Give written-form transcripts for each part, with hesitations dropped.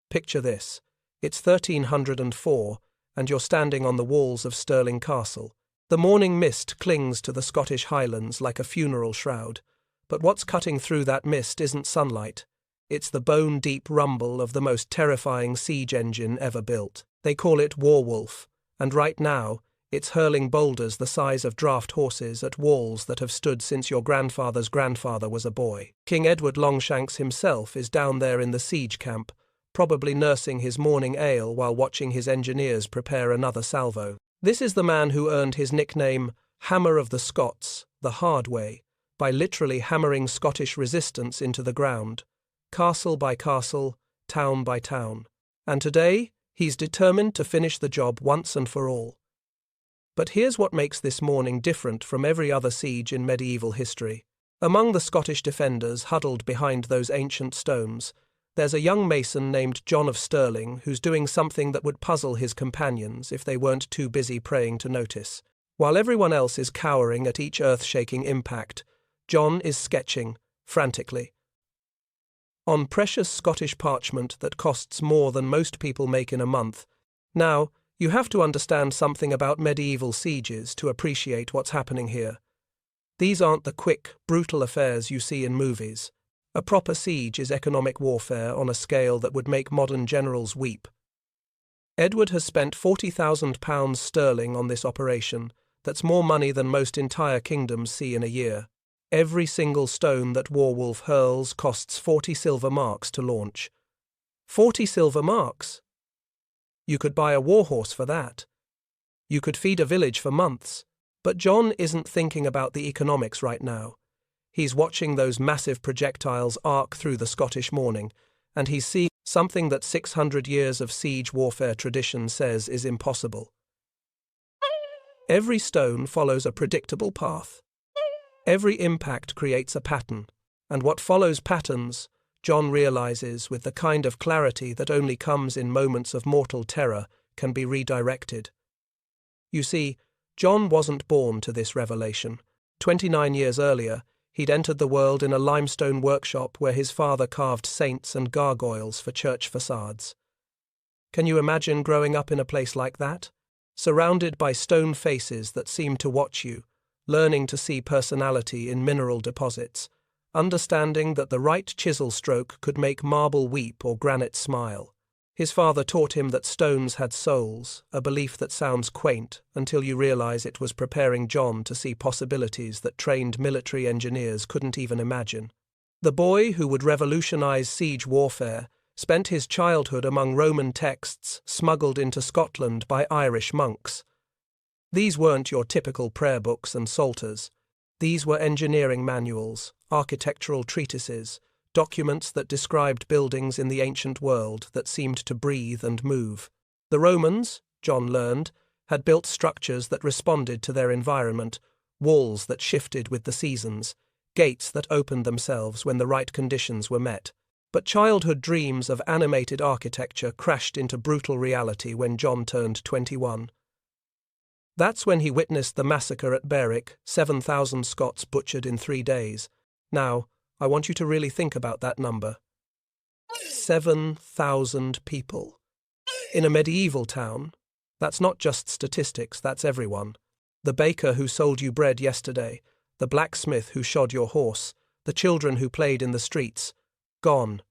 Picture this. It's 1304, and you're standing on the walls of Stirling Castle. The morning mist clings to the Scottish Highlands like a funeral shroud, but what's cutting through that mist isn't sunlight. It's the bone-deep rumble of the most terrifying siege engine ever built. They call it Warwolf, and right now, it's hurling boulders the size of draft horses at walls that have stood since your grandfather's grandfather was a boy. King Edward Longshanks himself is down there in the siege camp, probably nursing his morning ale while watching his engineers prepare another salvo. This is the man who earned his nickname Hammer of the Scots, the hard way, by literally hammering Scottish resistance into the ground, castle by castle, town by town. And today, he's determined to finish the job once and for all. But here's what makes this morning different from every other siege in medieval history. Among the Scottish defenders huddled behind those ancient stones, there's a young mason named John of Stirling who's doing something that would puzzle his companions if they weren't too busy praying to notice. While everyone else is cowering at each earth-shaking impact, John is sketching, frantically. On precious Scottish parchment that costs more than most people make in a month. Now, you have to understand something about medieval sieges to appreciate what's happening here. These aren't the quick, brutal affairs you see in movies. A proper siege is economic warfare on a scale that would make modern generals weep. Edward has spent £40,000 sterling on this operation. That's more money than most entire kingdoms see in a year. Every single stone that Warwolf hurls costs 40 silver marks to launch. 40 silver marks? You could buy a warhorse for that. You could feed a village for months. But John isn't thinking about the economics right now. He's watching those massive projectiles arc through the Scottish morning, and he's seeing something that 600 years of siege warfare tradition says is impossible. Every stone follows a predictable path. Every impact creates a pattern, and what follows patterns, John realizes with the kind of clarity that only comes in moments of mortal terror, can be redirected. You see, John wasn't born to this revelation. 29 years earlier, he'd entered the world in a limestone workshop where his father carved saints and gargoyles for church facades. Can you imagine growing up in a place like that? Surrounded by stone faces that seem to watch you, learning to see personality in mineral deposits, understanding that the right chisel stroke could make marble weep or granite smile. His father taught him that stones had souls, a belief that sounds quaint until you realize it was preparing John to see possibilities that trained military engineers couldn't even imagine. The boy who would revolutionize siege warfare spent his childhood among Roman texts smuggled into Scotland by Irish monks. These weren't your typical prayer books and psalters. These were engineering manuals, architectural treatises, documents that described buildings in the ancient world that seemed to breathe and move. The Romans, John learned, had built structures that responded to their environment, walls that shifted with the seasons, gates that opened themselves when the right conditions were met. But childhood dreams of animated architecture crashed into brutal reality when John turned 21. That's when he witnessed the massacre at Berwick, 7,000 Scots butchered in 3 days. Now, I want you to really think about that number. 7,000 people. In a medieval town, that's not just statistics, that's everyone. The baker who sold you bread yesterday, the blacksmith who shod your horse, the children who played in the streets, gone.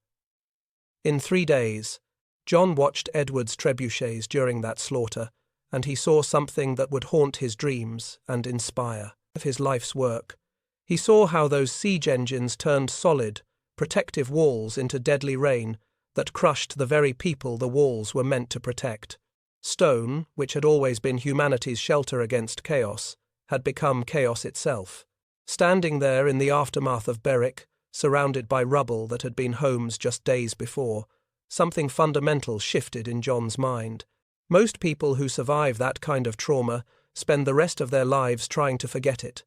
In 3 days, John watched Edward's trebuchets during that slaughter, and he saw something that would haunt his dreams and inspire his life's work. He saw how those siege engines turned solid, protective walls into deadly rain that crushed the very people the walls were meant to protect. Stone, which had always been humanity's shelter against chaos, had become chaos itself. Standing there in the aftermath of Berwick, surrounded by rubble that had been homes just days before, something fundamental shifted in John's mind. Most people who survive that kind of trauma spend the rest of their lives trying to forget it.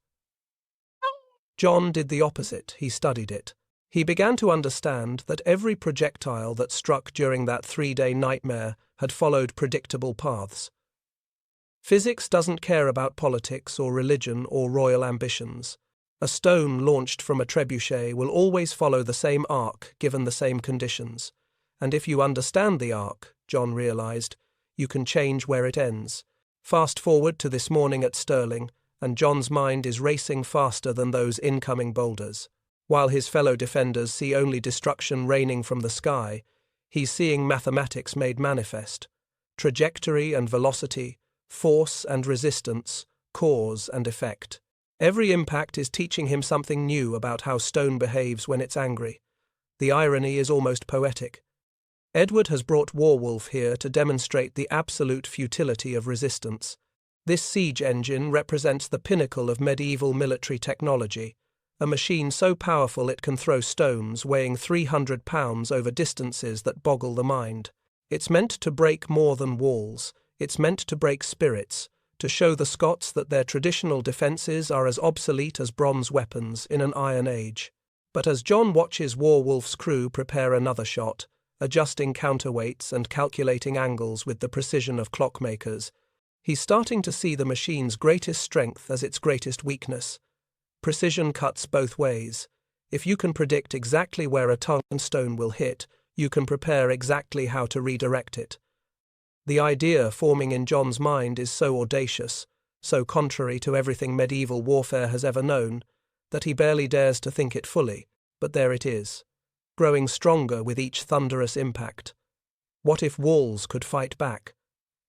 John did the opposite. He studied it. He began to understand that every projectile that struck during that 3-day nightmare had followed predictable paths. Physics doesn't care about politics or religion or royal ambitions. A stone launched from a trebuchet will always follow the same arc given the same conditions. And if you understand the arc, John realized, you can change where it ends. Fast forward to this morning at Stirling, and John's mind is racing faster than those incoming boulders. While his fellow defenders see only destruction raining from the sky, he's seeing mathematics made manifest. Trajectory and velocity, force and resistance, cause and effect. Every impact is teaching him something new about how stone behaves when it's angry. The irony is almost poetic. Edward has brought Warwolf here to demonstrate the absolute futility of resistance. This siege engine represents the pinnacle of medieval military technology, a machine so powerful it can throw stones weighing 300 pounds over distances that boggle the mind. It's meant to break more than walls, it's meant to break spirits, to show the Scots that their traditional defences are as obsolete as bronze weapons in an iron age. But as John watches Warwolf's crew prepare another shot, adjusting counterweights and calculating angles with the precision of clockmakers, he's starting to see the machine's greatest strength as its greatest weakness. Precision cuts both ways. If you can predict exactly where a tungsten stone will hit, you can prepare exactly how to redirect it. The idea forming in John's mind is so audacious, so contrary to everything medieval warfare has ever known, that he barely dares to think it fully, but there it is, growing stronger with each thunderous impact. What if walls could fight back?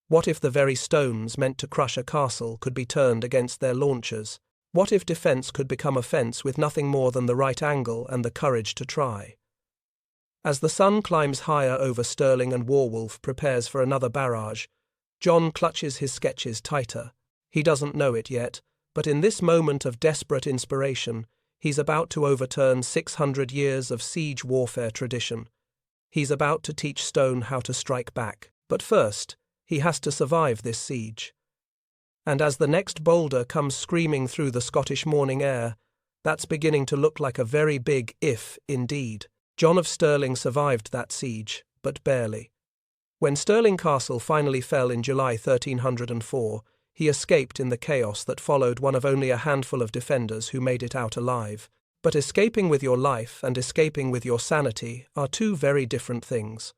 What if the very stones meant to crush a castle could be turned against their launchers? What if defence could become offence with nothing more than the right angle and the courage to try? As the sun climbs higher over Stirling and Warwolf prepares for another barrage, John clutches his sketches tighter. He doesn't know it yet, but in this moment of desperate inspiration, he's about to overturn 600 years of siege warfare tradition. He's about to teach stone how to strike back. But first, he has to survive this siege. And as the next boulder comes screaming through the Scottish morning air, that's beginning to look like a very big if indeed. John of Stirling survived that siege, but barely. When Stirling Castle finally fell in July 1304, he escaped in the chaos that followed one of only a handful of defenders who made it out alive. But escaping with your life and escaping with your sanity are two very different things.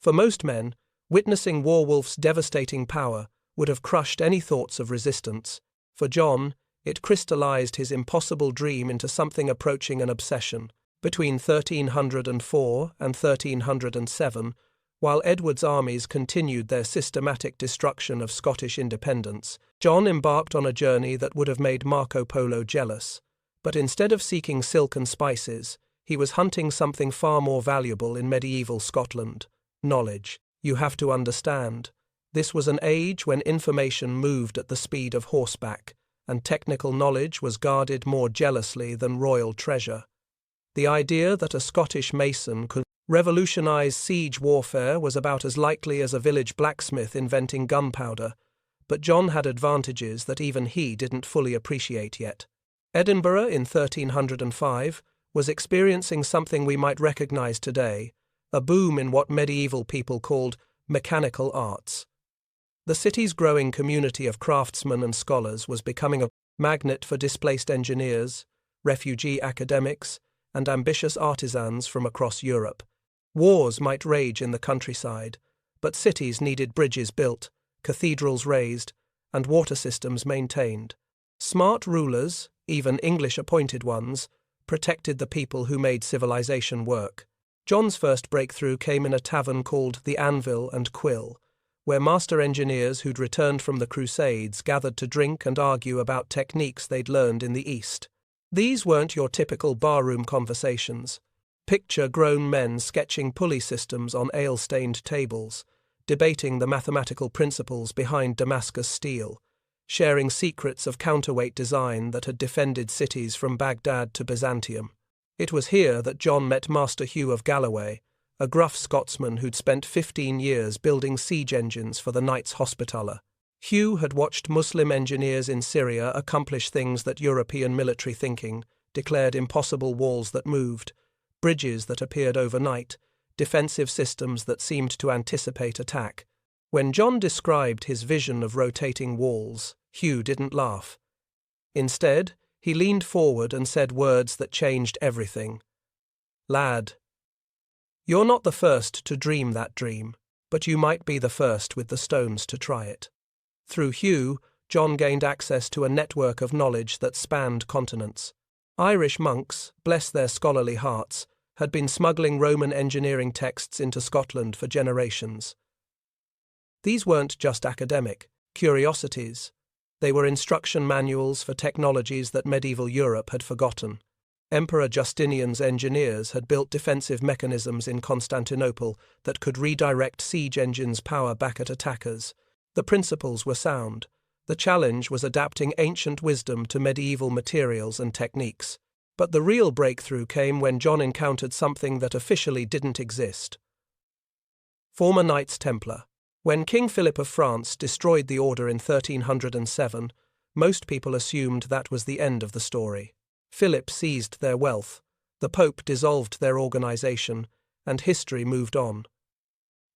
For most men, witnessing Warwolf's devastating power would have crushed any thoughts of resistance. For John, it crystallized his impossible dream into something approaching an obsession. Between 1304 and 1307, while Edward's armies continued their systematic destruction of Scottish independence, John embarked on a journey that would have made Marco Polo jealous. But instead of seeking silk and spices, he was hunting something far more valuable in medieval Scotland: knowledge. You have to understand, this was an age when information moved at the speed of horseback, and technical knowledge was guarded more jealously than royal treasure. The idea that a Scottish mason could revolutionize siege warfare was about as likely as a village blacksmith inventing gunpowder, but John had advantages that even he didn't fully appreciate yet. Edinburgh in 1305 was experiencing something we might recognize today, a boom in what medieval people called mechanical arts. The city's growing community of craftsmen and scholars was becoming a magnet for displaced engineers, refugee academics, and ambitious artisans from across Europe. Wars might rage in the countryside, but cities needed bridges built, cathedrals raised, and water systems maintained. Smart rulers, even English-appointed ones, protected the people who made civilization work. John's first breakthrough came in a tavern called the Anvil and Quill, where master engineers who'd returned from the Crusades gathered to drink and argue about techniques they'd learned in the East. These weren't your typical barroom conversations. Picture grown men sketching pulley systems on ale-stained tables, debating the mathematical principles behind Damascus steel, sharing secrets of counterweight design that had defended cities from Baghdad to Byzantium. It was here that John met Master Hugh of Galloway, a gruff Scotsman who'd spent 15 years building siege engines for the Knights Hospitaller. Hugh had watched Muslim engineers in Syria accomplish things that European military thinking declared impossible: walls that moved, bridges that appeared overnight, defensive systems that seemed to anticipate attack. When John described his vision of rotating walls, Hugh didn't laugh. Instead, he leaned forward and said words that changed everything. "Lad, You're not the first to dream that dream, but you might be the first with the stones to try it. Through Hugh, John gained access to a network of knowledge that spanned continents. Irish monks, bless their scholarly hearts, had been smuggling Roman engineering texts into Scotland for generations. These weren't just academic curiosities. They were instruction manuals for technologies that medieval Europe had forgotten. Emperor Justinian's engineers had built defensive mechanisms in Constantinople that could redirect siege engines' power back at attackers. The principles were sound. The challenge was adapting ancient wisdom to medieval materials and techniques. But the real breakthrough came when John encountered something that officially didn't exist. Former Knights Templar. When King Philip of France destroyed the order in 1307, most people assumed that was the end of the story. Philip seized their wealth, the Pope dissolved their organization, and history moved on.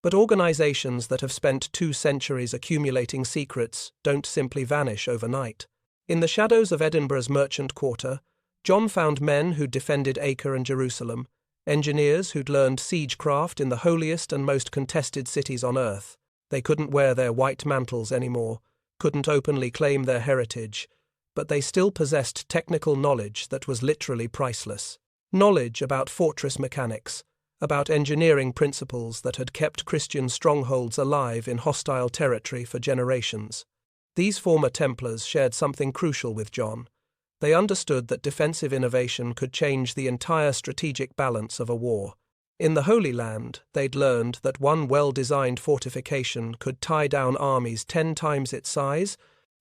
But organizations that have spent 2 centuries accumulating secrets don't simply vanish overnight. In the shadows of Edinburgh's merchant quarter, John found men who'd defended Acre and Jerusalem, engineers who'd learned siegecraft in the holiest and most contested cities on earth. They couldn't wear their white mantles anymore, couldn't openly claim their heritage, but they still possessed technical knowledge that was literally priceless. Knowledge about fortress mechanics, about engineering principles that had kept Christian strongholds alive in hostile territory for generations. These former Templars shared something crucial with John. They understood that defensive innovation could change the entire strategic balance of a war. In the Holy Land, they'd learned that one well-designed fortification could tie down armies 10 times its size,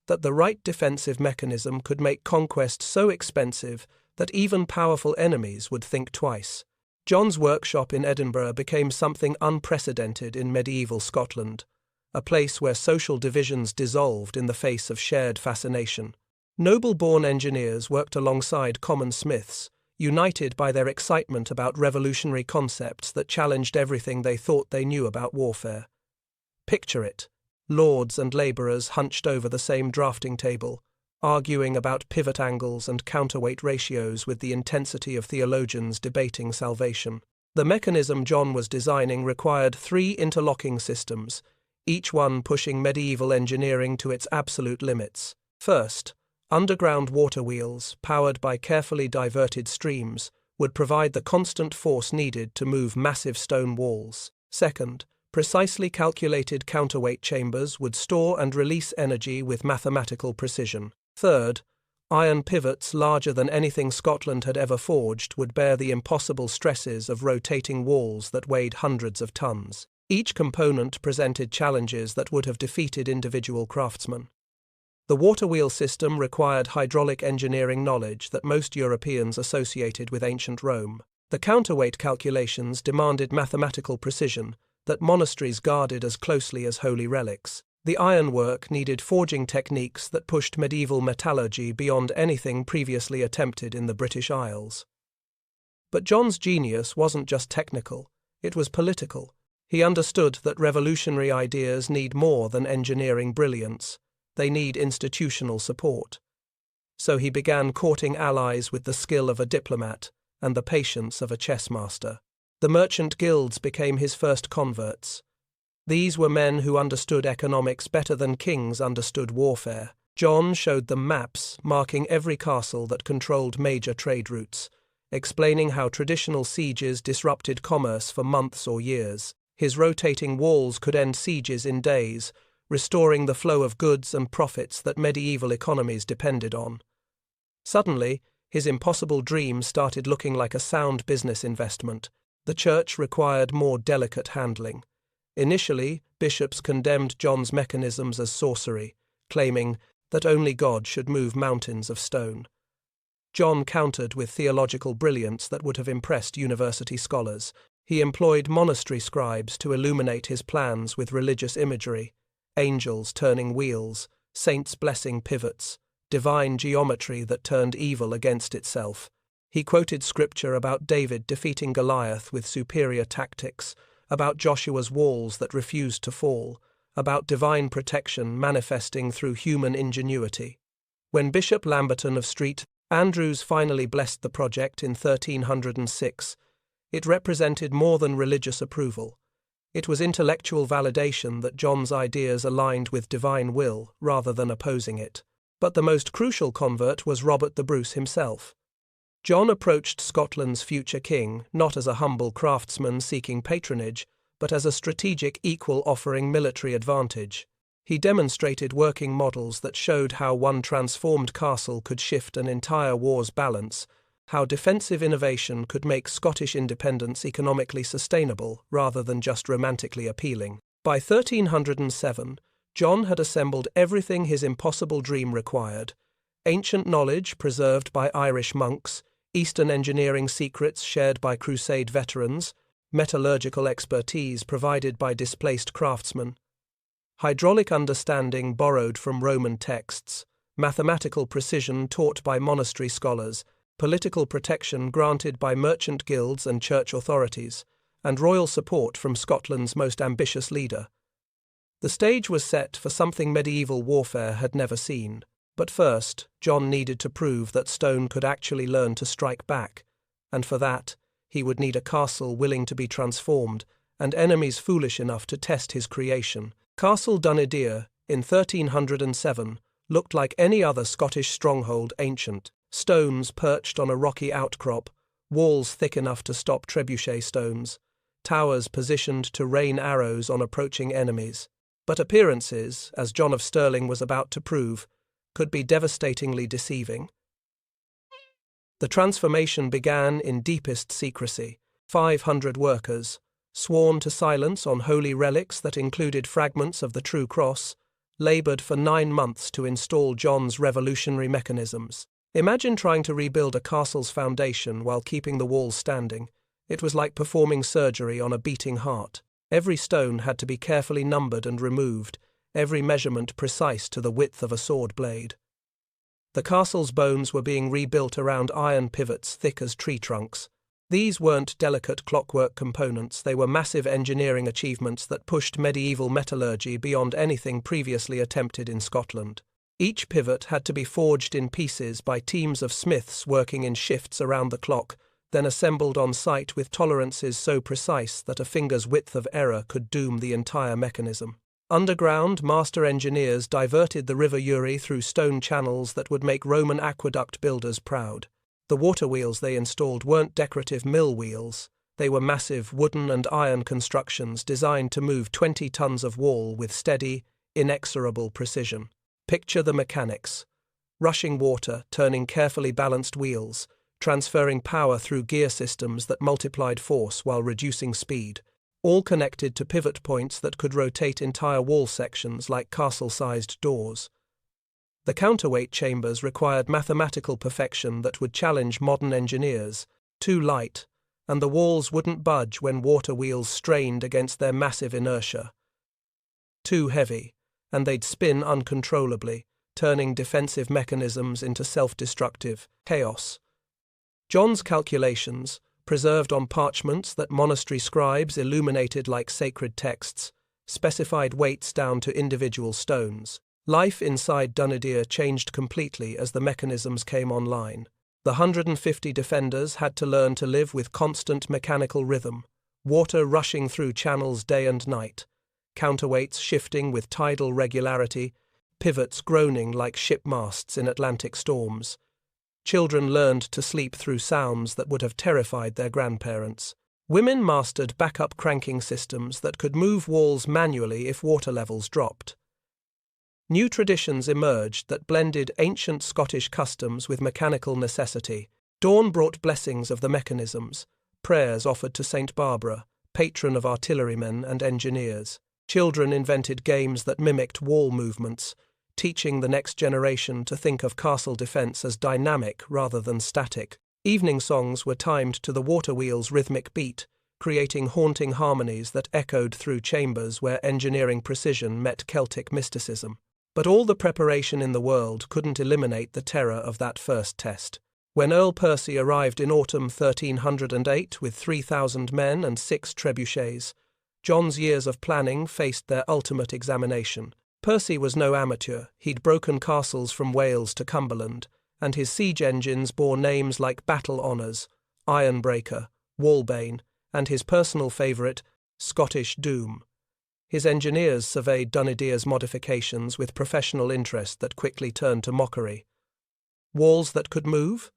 that the right defensive mechanism could make conquest so expensive that even powerful enemies would think twice. John's workshop in Edinburgh became something unprecedented in medieval Scotland, a place where social divisions dissolved in the face of shared fascination. Noble-born engineers worked alongside common smiths, united by their excitement about revolutionary concepts that challenged everything they thought they knew about warfare. Picture it. Lords and labourers hunched over the same drafting table, arguing about pivot angles and counterweight ratios with the intensity of theologians debating salvation. The mechanism John was designing required 3 interlocking systems, each one pushing medieval engineering to its absolute limits. First, underground water wheels, powered by carefully diverted streams, would provide the constant force needed to move massive stone walls. Second, precisely calculated counterweight chambers would store and release energy with mathematical precision. Third, iron pivots larger than anything Scotland had ever forged would bear the impossible stresses of rotating walls that weighed hundreds of tons. Each component presented challenges that would have defeated individual craftsmen. The water wheel system required hydraulic engineering knowledge that most Europeans associated with ancient Rome. The counterweight calculations demanded mathematical precision that monasteries guarded as closely as holy relics. The ironwork needed forging techniques that pushed medieval metallurgy beyond anything previously attempted in the British Isles. But John's genius wasn't just technical, it was political. He understood that revolutionary ideas need more than engineering brilliance. They need institutional support. So he began courting allies with the skill of a diplomat and the patience of a chess master. The merchant guilds became his first converts. These were men who understood economics better than kings understood warfare. John showed them maps marking every castle that controlled major trade routes, explaining how traditional sieges disrupted commerce for months or years. His rotating walls could end sieges in days, restoring the flow of goods and profits that medieval economies depended on. Suddenly, his impossible dream started looking like a sound business investment. The church required more delicate handling. Initially, bishops condemned John's mechanisms as sorcery, claiming that only God should move mountains of stone. John countered with theological brilliance that would have impressed university scholars. He employed monastery scribes to illuminate his plans with religious imagery, angels turning wheels, saints blessing pivots, divine geometry that turned evil against itself. He quoted scripture about David defeating Goliath with superior tactics, about Joshua's walls that refused to fall, about divine protection manifesting through human ingenuity. When Bishop Lamberton of St. Andrews finally blessed the project in 1306, It represented more than religious approval. It was intellectual validation that John's ideas aligned with divine will rather than opposing it. But the most crucial convert was Robert the Bruce himself. John approached Scotland's future king not as a humble craftsman seeking patronage, but as a strategic equal offering military advantage. He demonstrated working models that showed how one transformed castle could shift an entire war's balance, how defensive innovation could make Scottish independence economically sustainable rather than just romantically appealing. By 1307, John had assembled everything his impossible dream required: ancient knowledge preserved by Irish monks, Eastern engineering secrets shared by Crusade veterans, metallurgical expertise provided by displaced craftsmen, hydraulic understanding borrowed from Roman texts, mathematical precision taught by monastery scholars, political protection granted by merchant guilds and church authorities, and royal support from Scotland's most ambitious leader. The stage was set for something medieval warfare had never seen. But first, John needed to prove that stone could actually learn to strike back, and for that, he would need a castle willing to be transformed and enemies foolish enough to test his creation. Castle Dunadia, in 1307, looked like any other Scottish stronghold ancient. Stones perched on a rocky outcrop, walls thick enough to stop trebuchet stones, towers positioned to rain arrows on approaching enemies. But appearances, as John of Stirling was about to prove, could be devastatingly deceiving. The transformation began in deepest secrecy. 500 workers, sworn to silence on holy relics that included fragments of the true cross, laboured for 9 months to install John's revolutionary mechanisms. Imagine trying to rebuild a castle's foundation while keeping the walls standing. It was like performing surgery on a beating heart. Every stone had to be carefully numbered and removed, every measurement precise to the width of a sword blade. The castle's bones were being rebuilt around iron pivots thick as tree trunks. These weren't delicate clockwork components, they were massive engineering achievements that pushed medieval metallurgy beyond anything previously attempted in Scotland. Each pivot had to be forged in pieces by teams of smiths working in shifts around the clock, then assembled on site with tolerances so precise that a finger's width of error could doom the entire mechanism. Underground, master engineers diverted the River Uri through stone channels that would make Roman aqueduct builders proud. The water wheels they installed weren't decorative mill wheels. They were massive wooden and iron constructions designed to move 20 tons of wall with steady, inexorable precision. Picture the mechanics. Rushing water, turning carefully balanced wheels, transferring power through gear systems that multiplied force while reducing speed, all connected to pivot points that could rotate entire wall sections like castle-sized doors. The counterweight chambers required mathematical perfection that would challenge modern engineers. Too light, and the walls wouldn't budge when water wheels strained against their massive inertia. Too heavy, and they'd spin uncontrollably, turning defensive mechanisms into self-destructive chaos. John's calculations, preserved on parchments that monastery scribes illuminated like sacred texts, specified weights down to individual stones. Life inside Dunadia changed completely as the mechanisms came online. The 150 defenders had to learn to live with constant mechanical rhythm, water rushing through channels day and night, counterweights shifting with tidal regularity, pivots groaning like ship masts in Atlantic storms. Children learned to sleep through sounds that would have terrified their grandparents. Women mastered backup cranking systems that could move walls manually if water levels dropped. New traditions emerged that blended ancient Scottish customs with mechanical necessity. Dawn brought blessings of the mechanisms, prayers offered to Saint Barbara, patron of artillerymen and engineers. Children invented games that mimicked wall movements, teaching the next generation to think of castle defense as dynamic rather than static. Evening songs were timed to the water wheel's rhythmic beat, creating haunting harmonies that echoed through chambers where engineering precision met Celtic mysticism. But all the preparation in the world couldn't eliminate the terror of that first test. When Earl Percy arrived in autumn 1308 with 3,000 men and 6 trebuchets, John's years of planning faced their ultimate examination. Percy was no amateur. He'd broken castles from Wales to Cumberland, and his siege engines bore names like Battle Honours, Ironbreaker, Walbane, and his personal favourite, Scottish Doom. His engineers surveyed Dunadia's modifications with professional interest that quickly turned to mockery. Walls that could move?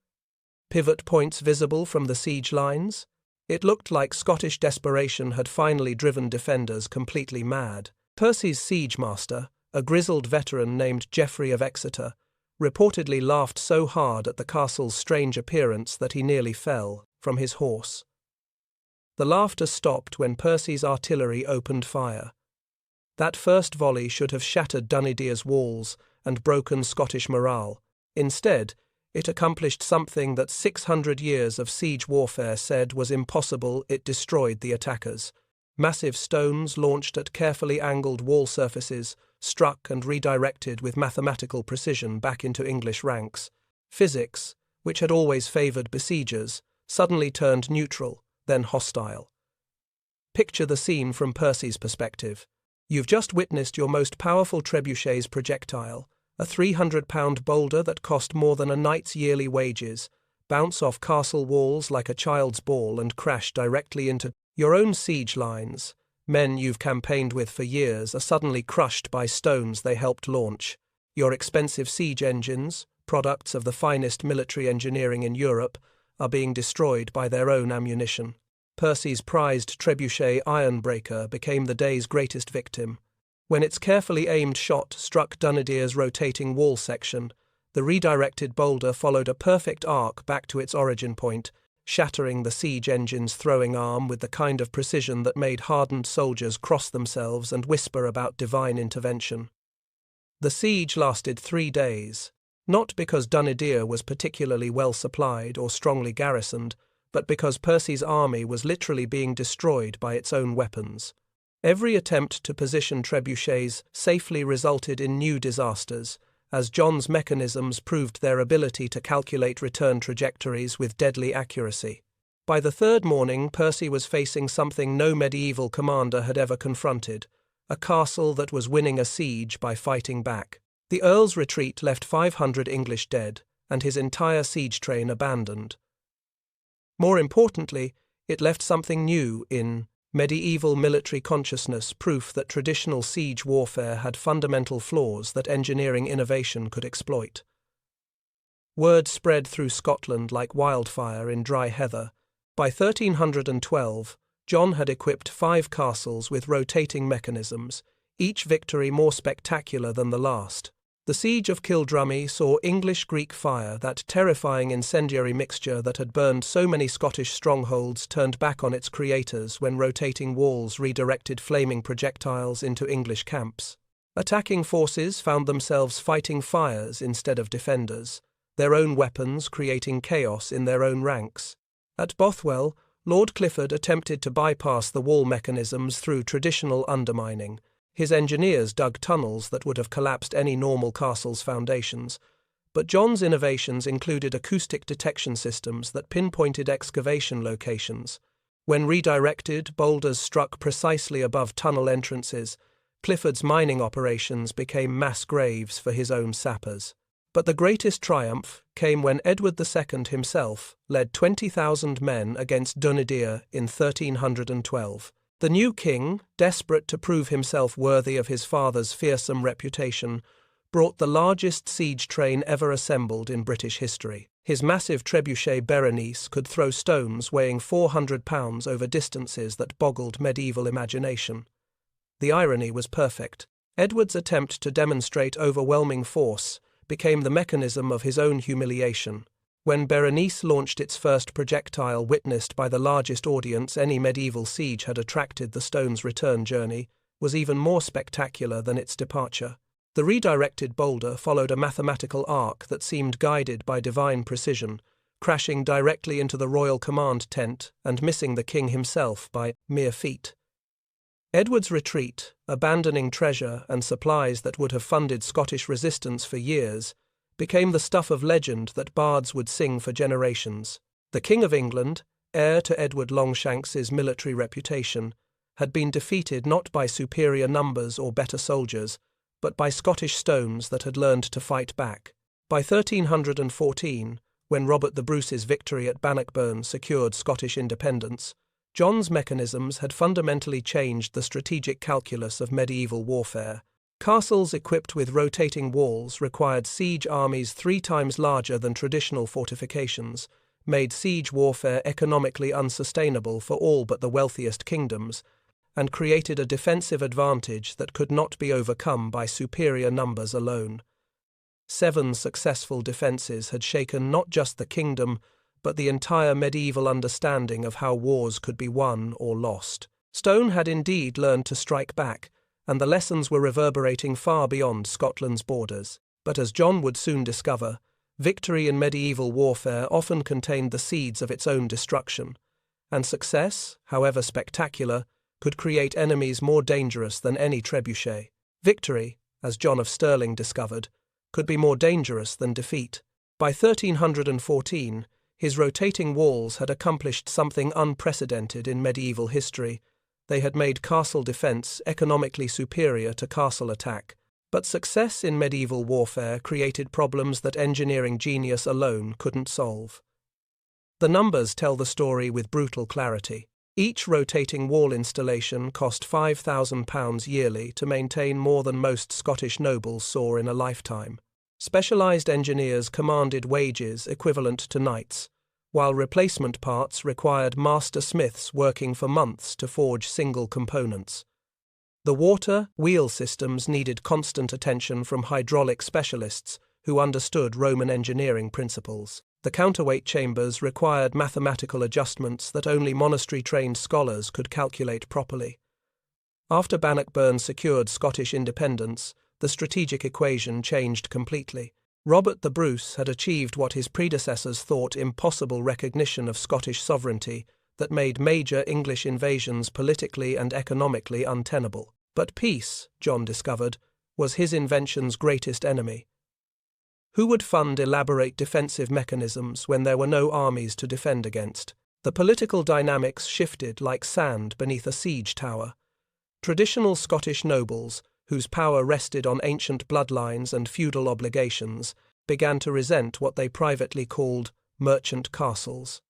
Pivot points visible from the siege lines? It looked like Scottish desperation had finally driven defenders completely mad. Percy's siege master, a grizzled veteran named Geoffrey of Exeter, reportedly laughed so hard at the castle's strange appearance that he nearly fell from his horse. The laughter stopped when Percy's artillery opened fire. That first volley should have shattered Dunadia's walls and broken Scottish morale. Instead, it accomplished something that 600 years of siege warfare said was impossible. It destroyed the attackers. Massive stones launched at carefully angled wall surfaces struck and redirected with mathematical precision back into English ranks. Physics, which had always favoured besiegers, suddenly turned neutral, then hostile. Picture the scene from Percy's perspective. You've just witnessed your most powerful trebuchet's projectile, a 300-pound boulder that cost more than a knight's yearly wages, bounce off castle walls like a child's ball and crash directly into your own siege lines. Men you've campaigned with for years are suddenly crushed by stones they helped launch. Your expensive siege engines, products of the finest military engineering in Europe, are being destroyed by their own ammunition. Percy's prized trebuchet Ironbreaker became the day's greatest victim. When its carefully aimed shot struck Dunadia's rotating wall section, the redirected boulder followed a perfect arc back to its origin point, shattering the siege engine's throwing arm with the kind of precision that made hardened soldiers cross themselves and whisper about divine intervention. The siege lasted 3 days, not because Dunadia was particularly well supplied or strongly garrisoned, but because Percy's army was literally being destroyed by its own weapons. Every attempt to position trebuchets safely resulted in new disasters, as John's mechanisms proved their ability to calculate return trajectories with deadly accuracy. By the third morning, Percy was facing something no medieval commander had ever confronted, a castle that was winning a siege by fighting back. The Earl's retreat left 500 English dead, and his entire siege train abandoned. More importantly, it left something new in medieval military consciousness, proof that traditional siege warfare had fundamental flaws that engineering innovation could exploit. Word spread through Scotland like wildfire in dry heather. By 1312, John had equipped 5 castles with rotating mechanisms, each victory more spectacular than the last. The siege of Kildrummie saw English-Greek fire, that terrifying incendiary mixture that had burned so many Scottish strongholds, turned back on its creators when rotating walls redirected flaming projectiles into English camps. Attacking forces found themselves fighting fires instead of defenders, their own weapons creating chaos in their own ranks. At Bothwell, Lord Clifford attempted to bypass the wall mechanisms through traditional undermining. His engineers dug tunnels that would have collapsed any normal castle's foundations, but John's innovations included acoustic detection systems that pinpointed excavation locations. When redirected, boulders struck precisely above tunnel entrances. Clifford's mining operations became mass graves for his own sappers. But the greatest triumph came when Edward II himself led 20,000 men against Dunadia in 1312. The new king, desperate to prove himself worthy of his father's fearsome reputation, brought the largest siege train ever assembled in British history. His massive trebuchet Berenice could throw stones weighing 400 pounds over distances that boggled medieval imagination. The irony was perfect. Edward's attempt to demonstrate overwhelming force became the mechanism of his own humiliation. When Berenice launched its first projectile, witnessed by the largest audience any medieval siege had attracted, the stone's return journey was even more spectacular than its departure. The redirected boulder followed a mathematical arc that seemed guided by divine precision, crashing directly into the royal command tent and missing the king himself by mere feet. Edward's retreat, abandoning treasure and supplies that would have funded Scottish resistance for years, became the stuff of legend that bards would sing for generations. The King of England, heir to Edward Longshanks's military reputation, had been defeated not by superior numbers or better soldiers, but by Scottish stones that had learned to fight back. By 1314, when Robert the Bruce's victory at Bannockburn secured Scottish independence, John's mechanisms had fundamentally changed the strategic calculus of medieval warfare. Castles equipped with rotating walls required siege armies 3 times larger than traditional fortifications, made siege warfare economically unsustainable for all but the wealthiest kingdoms, and created a defensive advantage that could not be overcome by superior numbers alone. 7 successful defences had shaken not just the kingdom, but the entire medieval understanding of how wars could be won or lost. Stone had indeed learned to strike back, and the lessons were reverberating far beyond Scotland's borders. But as John would soon discover, victory in medieval warfare often contained the seeds of its own destruction, and success, however spectacular, could create enemies more dangerous than any trebuchet. Victory, as John of Stirling discovered, could be more dangerous than defeat. By 1314, his rotating walls had accomplished something unprecedented in medieval history. They had made castle defence economically superior to castle attack. But success in medieval warfare created problems that engineering genius alone couldn't solve. The numbers tell the story with brutal clarity. Each rotating wall installation cost £5,000 yearly to maintain, more than most Scottish nobles saw in a lifetime. Specialised engineers commanded wages equivalent to knights, while replacement parts required master smiths working for months to forge single components. The water-wheel systems needed constant attention from hydraulic specialists who understood Roman engineering principles. The counterweight chambers required mathematical adjustments that only monastery-trained scholars could calculate properly. After Bannockburn secured Scottish independence, the strategic equation changed completely. Robert the Bruce had achieved what his predecessors thought impossible: recognition of Scottish sovereignty that made major English invasions politically and economically untenable. But peace, John discovered, was his invention's greatest enemy. Who would fund elaborate defensive mechanisms when there were no armies to defend against? The political dynamics shifted like sand beneath a siege tower. Traditional Scottish nobles, whose power rested on ancient bloodlines and feudal obligations, began to resent what they privately called merchant castles.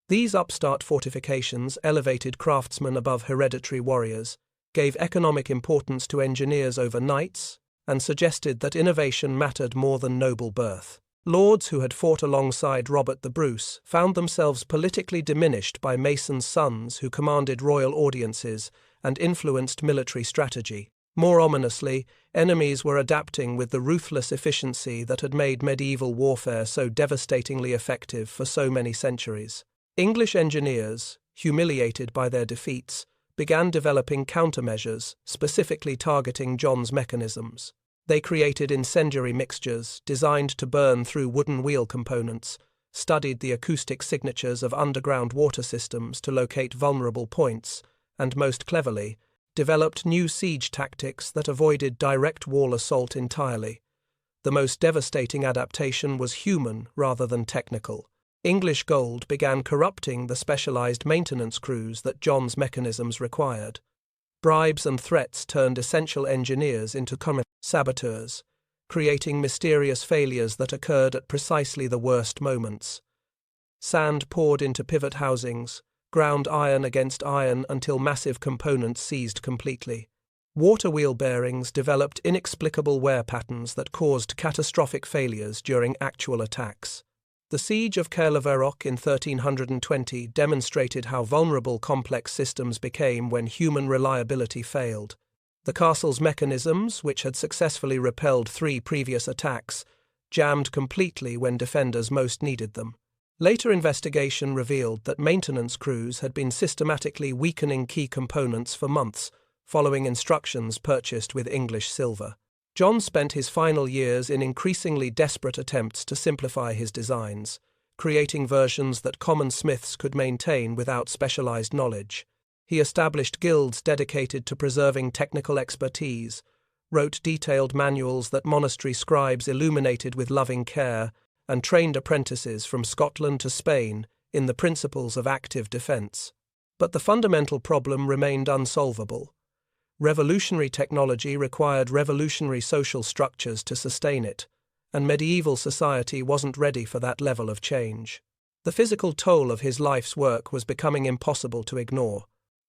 These upstart fortifications elevated craftsmen above hereditary warriors, gave economic importance to engineers over knights, and suggested that innovation mattered more than noble birth. Lords who had fought alongside Robert the Bruce found themselves politically diminished by Mason's sons who commanded royal audiences and influenced military strategy. More ominously, enemies were adapting with the ruthless efficiency that had made medieval warfare so devastatingly effective for so many centuries. English engineers, humiliated by their defeats, began developing countermeasures specifically targeting John's mechanisms. They created incendiary mixtures designed to burn through wooden wheel components, studied the acoustic signatures of underground water systems to locate vulnerable points, and most cleverly, developed new siege tactics that avoided direct wall assault entirely. The most devastating adaptation was human rather than technical. English gold began corrupting the specialized maintenance crews that John's mechanisms required. Bribes and threats turned essential engineers into saboteurs, creating mysterious failures that occurred at precisely the worst moments. Sand poured into pivot housings, ground iron against iron until massive components seized completely. Water wheel bearings developed inexplicable wear patterns that caused catastrophic failures during actual attacks. The siege of Berwick in 1320 demonstrated how vulnerable complex systems became when human reliability failed. The castle's mechanisms, which had successfully repelled 3 previous attacks, jammed completely when defenders most needed them. Later investigation revealed that maintenance crews had been systematically weakening key components for months, following instructions purchased with English silver. John spent his final years in increasingly desperate attempts to simplify his designs, creating versions that common smiths could maintain without specialized knowledge. He established guilds dedicated to preserving technical expertise, wrote detailed manuals that monastery scribes illuminated with loving care, and trained apprentices from Scotland to Spain in the principles of active defence. But the fundamental problem remained unsolvable. Revolutionary technology required revolutionary social structures to sustain it, and medieval society wasn't ready for that level of change. The physical toll of his life's work was becoming impossible to ignore.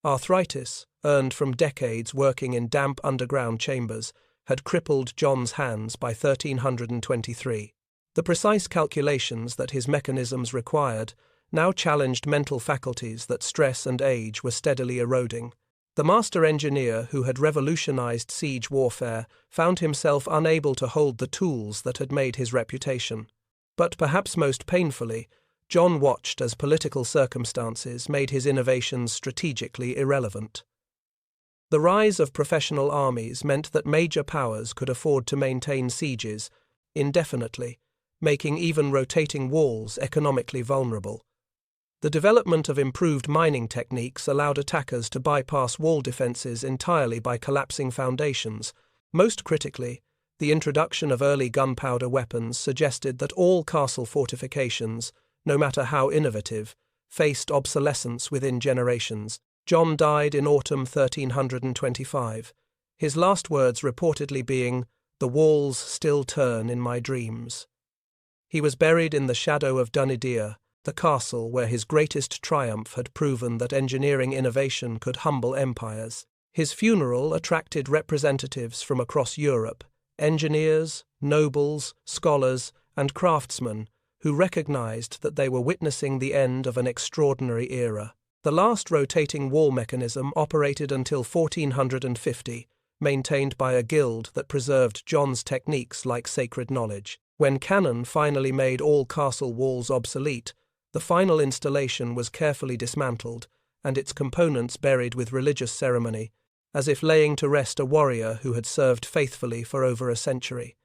Arthritis, earned from decades working in damp underground chambers, had crippled John's hands by 1323. The precise calculations that his mechanisms required now challenged mental faculties that stress and age were steadily eroding. The master engineer who had revolutionized siege warfare found himself unable to hold the tools that had made his reputation. But perhaps most painfully, John watched as political circumstances made his innovations strategically irrelevant. The rise of professional armies meant that major powers could afford to maintain sieges indefinitely, making even rotating walls economically vulnerable. The development of improved mining techniques allowed attackers to bypass wall defenses entirely by collapsing foundations. Most critically, the introduction of early gunpowder weapons suggested that all castle fortifications, no matter how innovative, faced obsolescence within generations. John died in autumn 1325, his last words reportedly being, "The walls still turn in my dreams." He was buried in the shadow of Dunadia, the castle where his greatest triumph had proven that engineering innovation could humble empires. His funeral attracted representatives from across Europe, engineers, nobles, scholars, and craftsmen, who recognized that they were witnessing the end of an extraordinary era. The last rotating wall mechanism operated until 1450, maintained by a guild that preserved John's techniques like sacred knowledge. When cannon finally made all castle walls obsolete, the final installation was carefully dismantled and its components buried with religious ceremony, as if laying to rest a warrior who had served faithfully for over a century.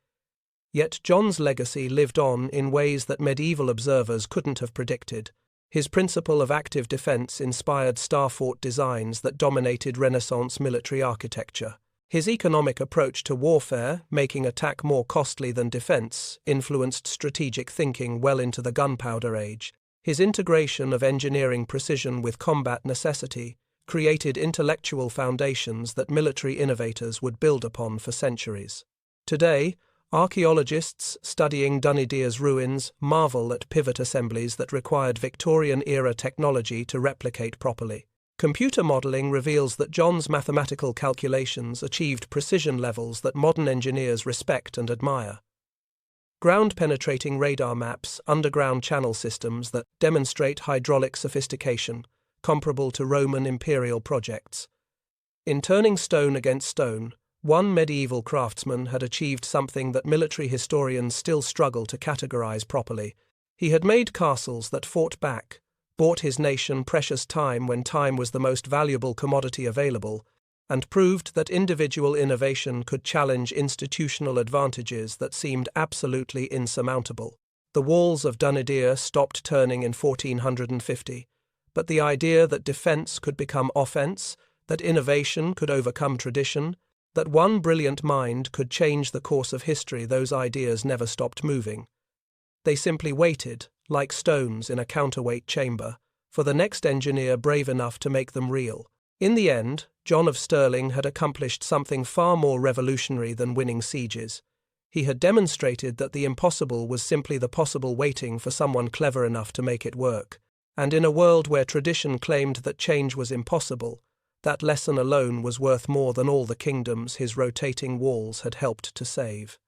Yet John's legacy lived on in ways that medieval observers couldn't have predicted. His principle of active defense inspired star-fort designs that dominated Renaissance military architecture. His economic approach to warfare, making attack more costly than defense, influenced strategic thinking well into the gunpowder age. His integration of engineering precision with combat necessity created intellectual foundations that military innovators would build upon for centuries. Today, archaeologists studying Dunadia's ruins marvel at pivot assemblies that required Victorian-era technology to replicate properly. Computer modeling reveals that John's mathematical calculations achieved precision levels that modern engineers respect and admire. Ground-penetrating radar maps, underground channel systems that demonstrate hydraulic sophistication, comparable to Roman imperial projects. In turning stone against stone, one medieval craftsman had achieved something that military historians still struggle to categorize properly. He had made castles that fought back, bought his nation precious time when time was the most valuable commodity available, and proved that individual innovation could challenge institutional advantages that seemed absolutely insurmountable. The walls of Dunadia stopped turning in 1450, but the idea that defense could become offense, that innovation could overcome tradition, that one brilliant mind could change the course of history, those ideas never stopped moving. They simply waited, like stones in a counterweight chamber, for the next engineer brave enough to make them real. In the end, John of Stirling had accomplished something far more revolutionary than winning sieges. He had demonstrated that the impossible was simply the possible, waiting for someone clever enough to make it work. And in a world where tradition claimed that change was impossible, that lesson alone was worth more than all the kingdoms his rotating walls had helped to save.